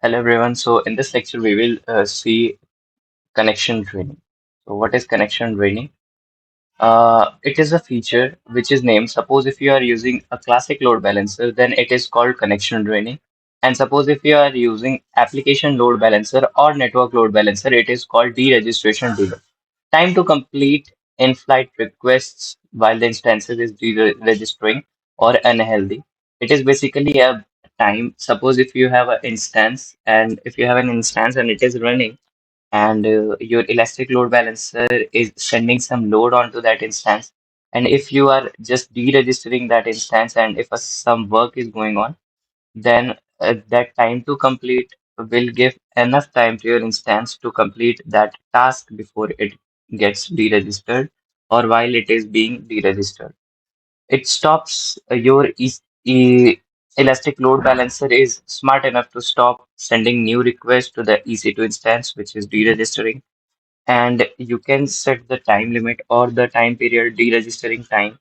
Hello everyone. So in this lecture, we will see connection draining. So what is connection draining? It is a feature which is named. Suppose if you are using a classic load balancer, then it is called connection draining. And suppose if you are using application load balancer or network load balancer, it is called deregistration delay. Time to complete in-flight requests while the instances is deregistering or unhealthy. It is basically a time. Suppose if you have an instance and if you have an instance and it is running and your elastic load balancer is sending some load onto that instance. And if you are just deregistering that instance and if some work is going on, then that time to complete will give enough time to your instance to complete that task before it gets deregistered or while it is being deregistered. It stops your elastic load balancer is smart enough to stop sending new requests to the EC2 instance, which is deregistering, and you can set the time limit or the time period deregistering time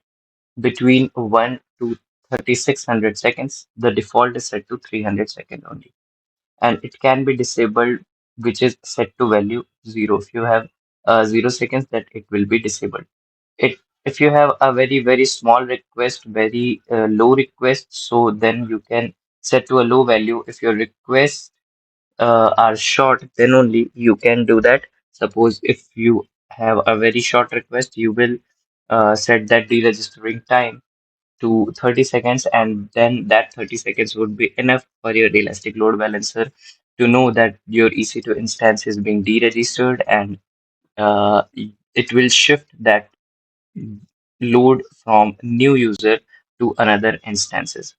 between 1 to 3600 seconds. The default is set to 300 seconds only, and it can be disabled, which is set to value 0. If you have 0 seconds, that it will be disabled. It If you have a very small request, very low request, so then you can set to a low value. If your requests are short, then only you can do that. Suppose if you have a very short request, you will set that deregistering time to 30 seconds, and then that 30 seconds would be enough for your elastic load balancer to know that your EC2 instance is being deregistered, and it will shift that load from new user to another instances.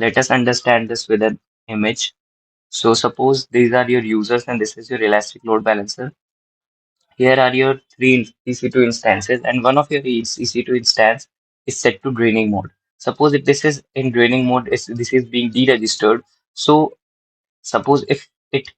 Let us understand this with an image. So suppose these are your users and this is your elastic load balancer. Here are your three EC2 instances, and one of your EC2 instance is set to draining mode. Suppose if this is in draining mode, this is being deregistered. So suppose if it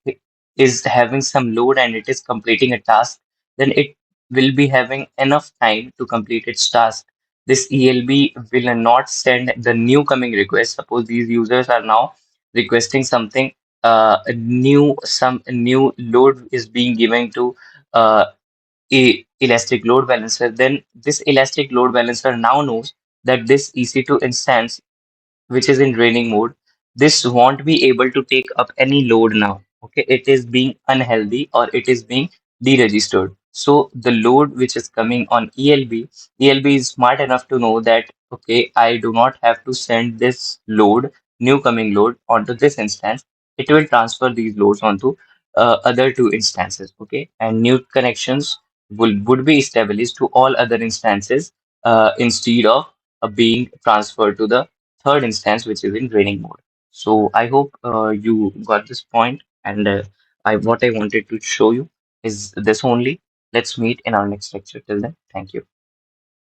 is having some load and it is completing a task, then it will be having enough time to complete its task. This ELB will not send the new coming request. Suppose these users are now requesting something, some new load is being given to uh, a elastic load balancer. Then this elastic load balancer now knows that this EC2 instance, which is in draining mode, this won't be able to take up any load now. Okay, it is being unhealthy or it is being deregistered. So the load which is coming on ELB is smart enough to know that okay, I do not have to send this load, new coming load onto this instance. It will transfer these loads onto other two instances. Okay, and new connections would be established to all other instances instead of being transferred to the third instance, which is in draining mode. So I hope you got this point, and I what I wanted to show you is this only. Let's meet in our next lecture. Till then, thank you.